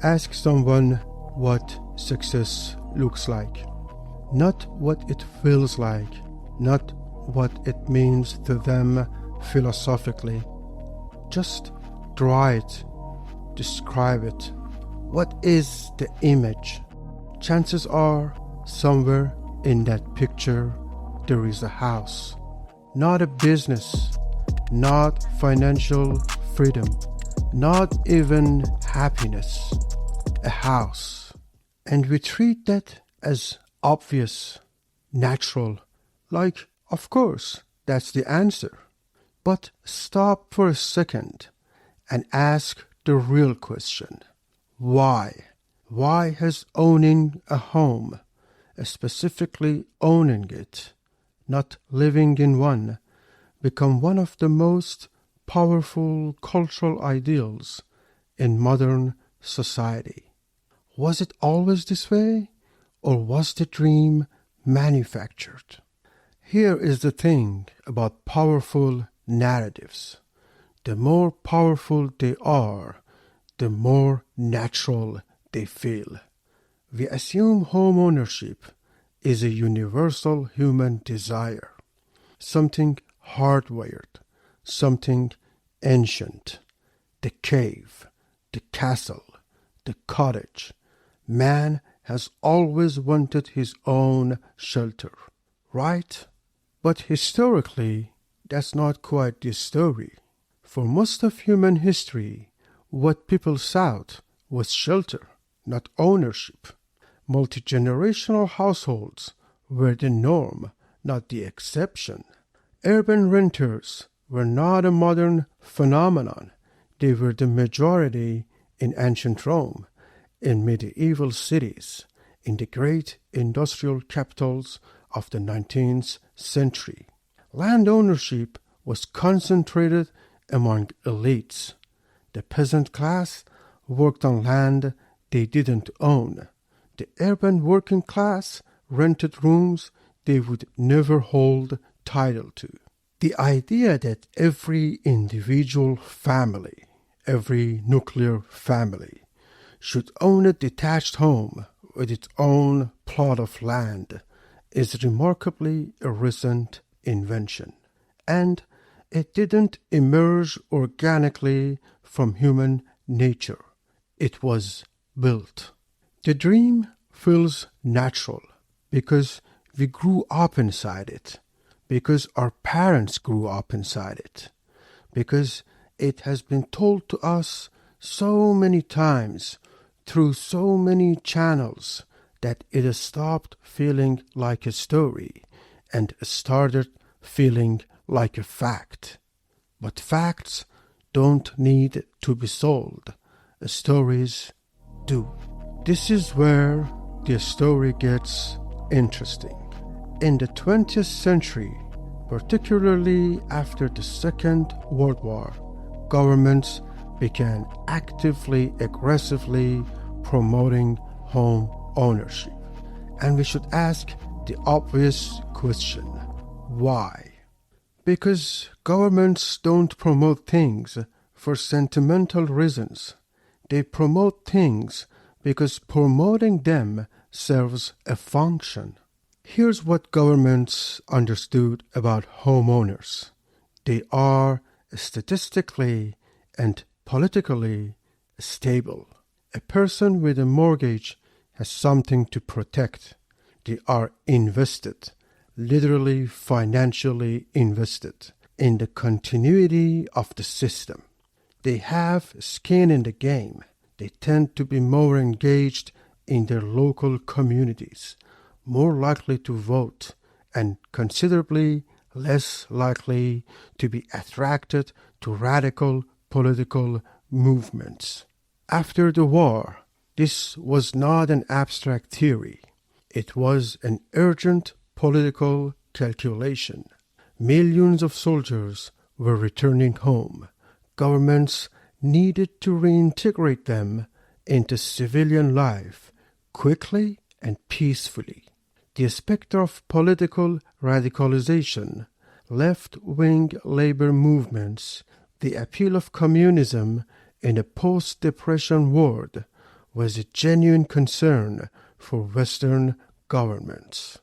Ask someone what success looks like. Not what it feels like, not what it means to them philosophically. Just draw it, describe it. What is the image? Chances are, somewhere in that picture, there is a house. Not a business, not financial freedom, not even happiness. A house. And we treat that as obvious, natural, like, of course, that's the answer. But stop for a second and ask the real question. Why? Why has owning a home, specifically owning it, not living in one, become one of the most powerful cultural ideals in modern society? Was it always this way, or was the dream manufactured? Here is the thing about powerful narratives. The more powerful they are, the more natural they feel. We assume homeownership is a universal human desire, something hardwired, something ancient. The cave, the castle, the cottage. Man has always wanted his own shelter, right? But historically, that's not quite the story. For most of human history, what people sought was shelter, not ownership. Multi-generational households were the norm, not the exception. Urban renters were not a modern phenomenon. They were the majority in ancient Rome, in medieval cities, in the great industrial capitals of the 19th century. Land ownership was concentrated among elites. The peasant class worked on land they didn't own. The urban working class rented rooms they would never hold title to. The idea that every individual family, every nuclear family, should own a detached home with its own plot of land is remarkably a recent invention. And it didn't emerge organically from human nature. It was built. The dream feels natural because we grew up inside it, because our parents grew up inside it, because it has been told to us so many times through so many channels that it has stopped feeling like a story and started feeling like a fact. But facts don't need to be sold. Stories do. This is where the story gets interesting. In the 20th century, particularly after the Second World War, governments began actively, aggressively promoting home ownership. And we should ask the obvious question, why? Because governments don't promote things for sentimental reasons. They promote things because promoting them serves a function. Here's what governments understood about homeowners. They are statistically and politically stable. A person with a mortgage has something to protect. They are invested, literally financially invested, in the continuity of the system. They have skin in the game. They tend to be more engaged in their local communities, more likely to vote, and considerably less likely to be attracted to radical political movements. After the war, this was not an abstract theory. It was an urgent political calculation. Millions of soldiers were returning home. Governments needed to reintegrate them into civilian life quickly and peacefully. The specter of political radicalization, left-wing labor movements, the appeal of communism in a post-depression world was a genuine concern for Western governments.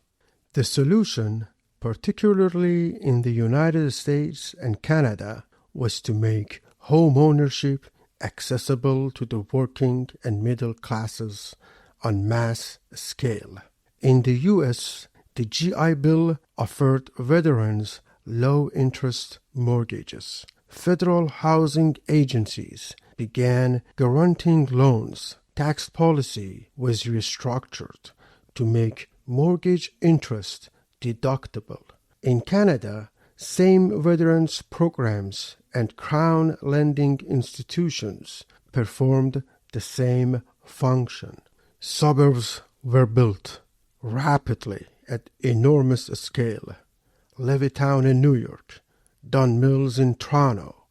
The solution, particularly in the United States and Canada, was to make home ownership accessible to the working and middle classes on mass scale. In the U.S., the GI Bill offered veterans low-interest mortgages. Federal housing agencies began guaranteeing loans. Tax policy was restructured to make mortgage interest deductible. In Canada, same veterans programs and Crown lending institutions performed the same function. Suburbs were built rapidly at enormous scale. Levittown in New York, Don Mills in Toronto,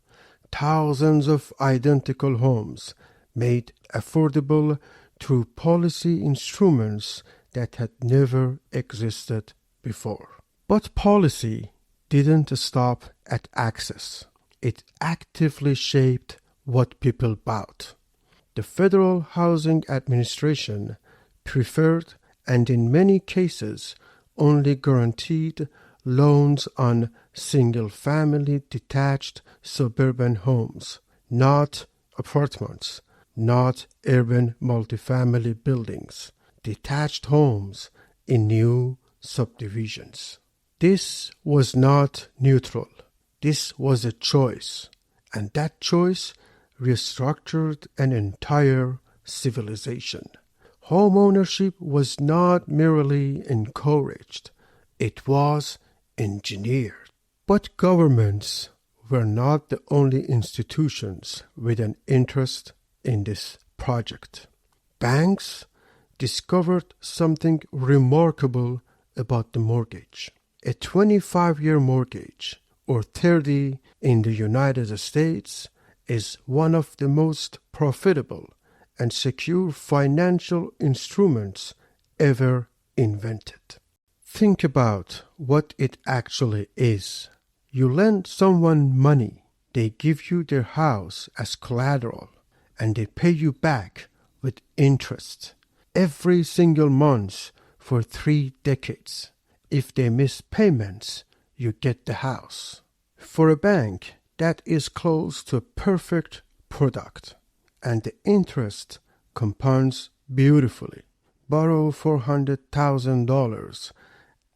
thousands of identical homes made affordable through policy instruments that had never existed before. But policy didn't stop at access. It actively shaped what people bought. The Federal Housing Administration preferred and in many cases only guaranteed loans on single-family detached suburban homes, not apartments, not urban multifamily buildings, detached homes in new subdivisions. This was not neutral. This was a choice, and that choice restructured an entire civilization. Home ownership was not merely encouraged, it was engineered. But governments were not the only institutions with an interest in this project. Banks discovered something remarkable about the mortgage. A 25-year mortgage, or 30 in the United States, is one of the most profitable and secure financial instruments ever invented. Think about what it actually is. You lend someone money, they give you their house as collateral, and they pay you back with interest every single month for 3 decades. If they miss payments, you get the house. For a bank, that is close to a perfect product, and the interest compounds beautifully. Borrow $400,000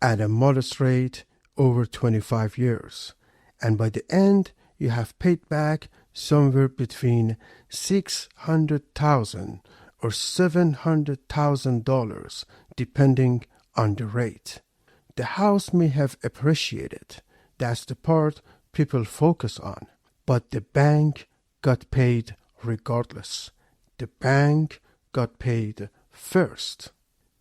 at a modest rate over 25 years, and by the end you have paid back somewhere between $600,000 or $700,000 depending on the rate. The house may have appreciated. That's the part people focus on. But the bank got paid regardless. The bank got paid first.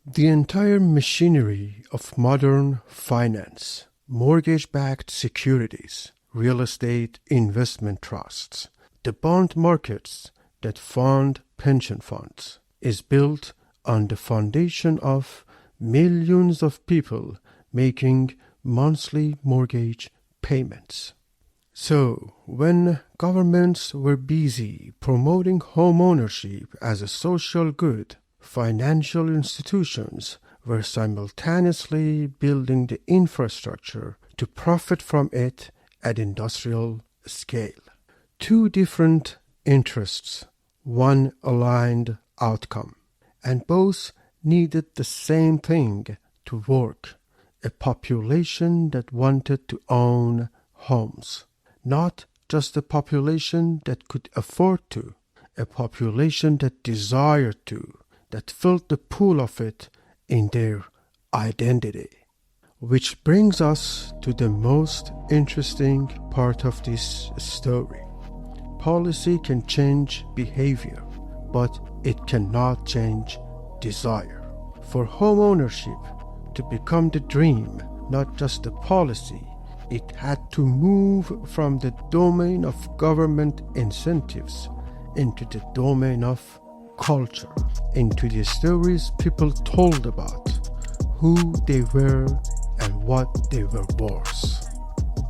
The entire machinery of modern finance, mortgage-backed securities, real estate investment trusts, the bond markets that fund pension funds, is built on the foundation of millions of people making monthly mortgage payments. So, when governments were busy promoting home ownership as a social good, financial institutions were simultaneously building the infrastructure to profit from it at industrial scale. Two different interests, one aligned outcome, and both needed the same thing to work: a population that wanted to own homes. Not just a population that could afford to, a population that desired to, that felt the pull of it in their identity. Which brings us to the most interesting part of this story. Policy can change behavior, but it cannot change desire. For home ownership to become the dream, not just a policy, it had to move from the domain of government incentives into the domain of culture, into the stories people told about who they were and what they were worth.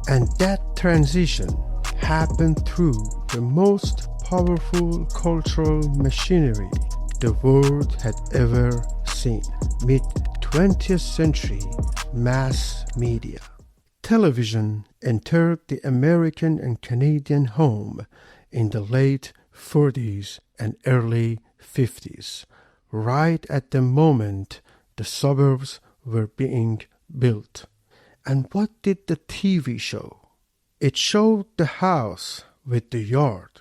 And that transition happened through the most powerful cultural machinery the world had ever seen. Mid-20th century mass media. Television entered the American and Canadian home in the late 40s and early 50s, right at the moment the suburbs were being built. And what did the TV show? It showed the house with the yard,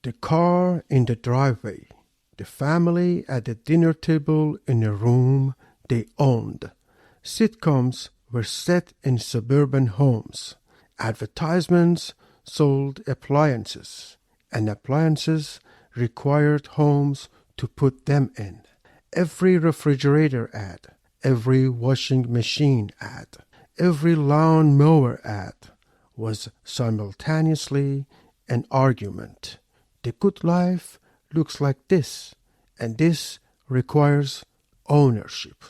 the car in the driveway, the family at the dinner table in a room they owned. Sitcoms were set in suburban homes. Advertisements sold appliances, and appliances required homes to put them in. Every refrigerator ad, every washing machine ad, every lawn mower ad was simultaneously an argument. The good life looks like this, and this requires ownership.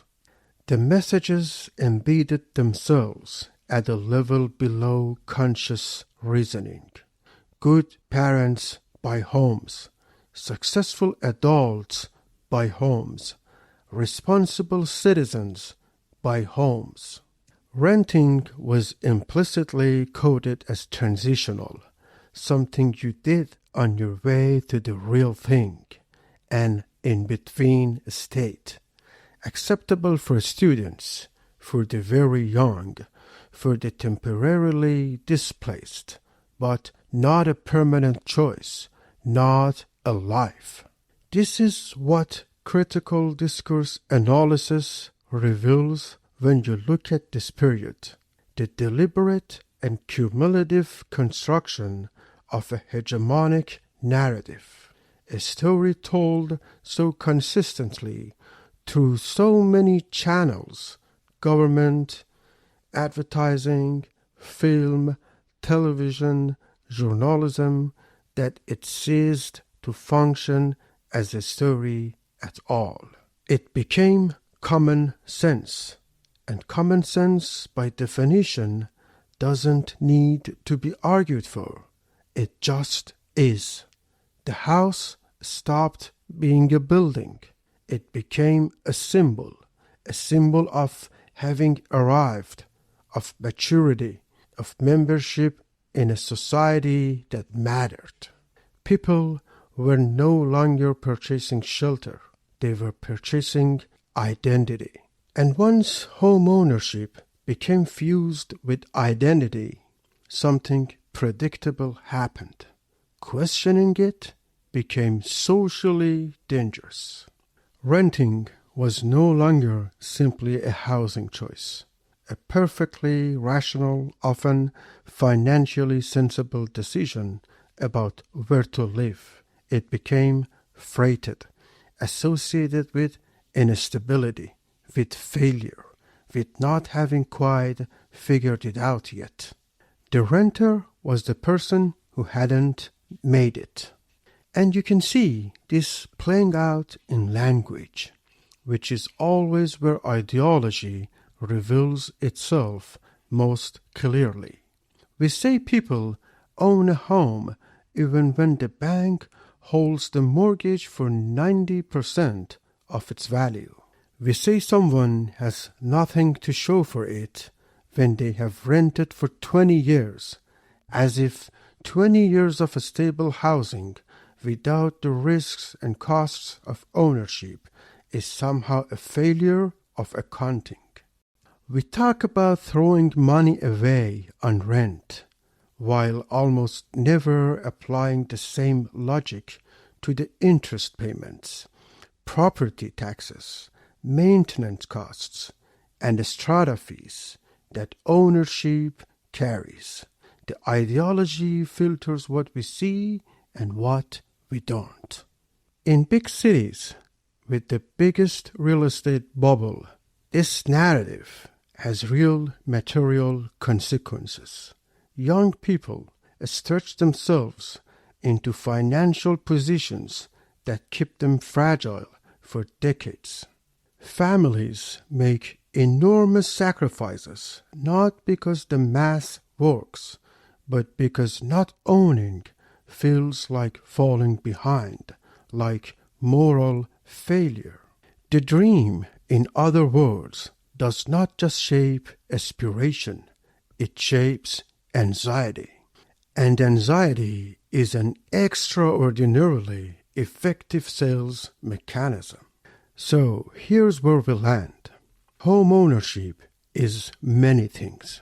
The messages embedded themselves at a level below conscious reasoning. Good parents buy homes. Successful adults buy homes. Responsible citizens buy homes. Renting was implicitly coded as transitional, something you did on your way to the real thing, an in-between state. Acceptable for students, for the very young, for the temporarily displaced, but not a permanent choice, not a life. This is what critical discourse analysis reveals when you look at this period, the deliberate and cumulative construction of a hegemonic narrative, a story told so consistently through so many channels, government, advertising, film, television, journalism, that it ceased to function as a story at all. It became common sense, and common sense, by definition, doesn't need to be argued for. It just is. The house stopped being a building. It became a symbol of having arrived, of maturity, of membership in a society that mattered. People were no longer purchasing shelter. They were purchasing identity. And once homeownership became fused with identity, something predictable happened. Questioning it became socially dangerous. Renting was no longer simply a housing choice, a perfectly rational, often financially sensible decision about where to live. It became freighted, associated with instability, with failure, with not having quite figured it out yet. The renter was the person who hadn't made it. And you can see this playing out in language, which is always where ideology reveals itself most clearly. We say people own a home even when the bank holds the mortgage for 90% of its value. We say someone has nothing to show for it when they have rented for 20 years, as if 20 years of stable housing without the risks and costs of ownership is somehow a failure of accounting. We talk about throwing money away on rent, while almost never applying the same logic to the interest payments, property taxes, maintenance costs, and the strata fees that ownership carries. The ideology filters what we see and what we don't. In big cities, with the biggest real estate bubble, this narrative has real material consequences. Young people stretch themselves into financial positions that keep them fragile for decades. Families make enormous sacrifices, not because the math works, but because not owning feels like falling behind, like moral failure. The dream, in other words, does not just shape aspiration, it shapes anxiety. And anxiety is an extraordinarily effective sales mechanism. So here's where we land. Homeownership is many things.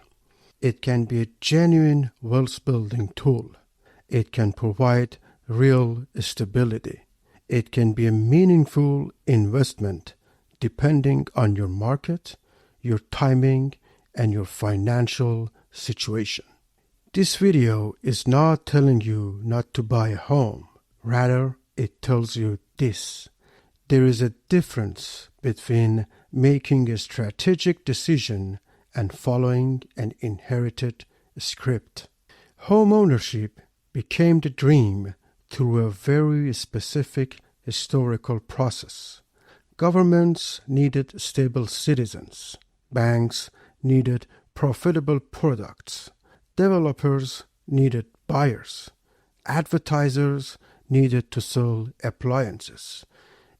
It can be a genuine wealth-building tool. It can provide real stability. It can be a meaningful investment depending on your market, your timing, and your financial situation. This video is not telling you not to buy a home. Rather, it tells you this. There is a difference between making a strategic decision and following an inherited script. Homeownership became the dream through a very specific historical process. Governments needed stable citizens. Banks needed profitable products. Developers needed buyers. Advertisers needed to sell appliances.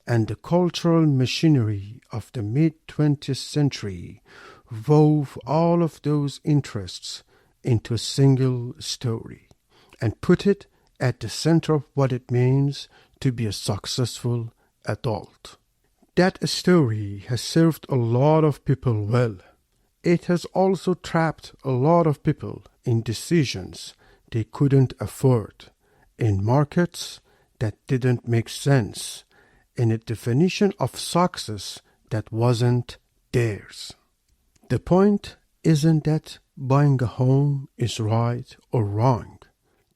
And the cultural machinery of the mid-20th century wove all of those interests into a single story and put it at the center of what it means to be a successful adult. That story has served a lot of people well. It has also trapped a lot of people in decisions they couldn't afford, in markets that didn't make sense, in a definition of success that wasn't theirs. The point isn't that buying a home is right or wrong.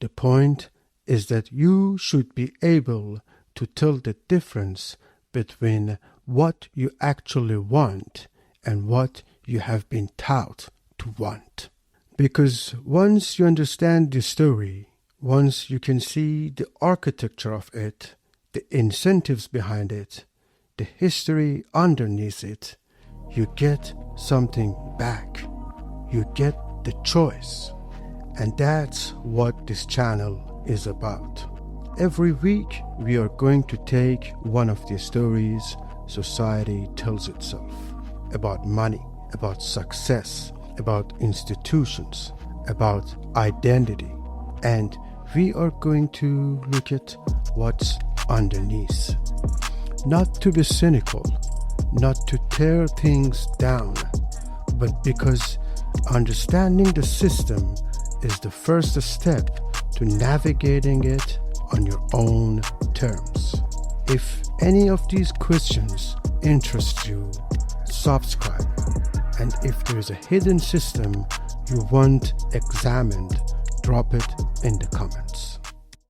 The point is that you should be able to tell the difference between what you actually want and what you have been taught to want. Because once you understand the story, once you can see the architecture of it, the incentives behind it, the history underneath it, you get something back. You get the choice. And that's what this channel is about. Every week, we are going to take one of the stories society tells itself about money, about success, about institutions, about identity. And we are going to look at what's underneath. Not to be cynical, not to tear things down, but because understanding the system is the first step to navigating it on your own terms. If any of these questions interest you, subscribe. And if there is a hidden system you want examined, drop it in the comments.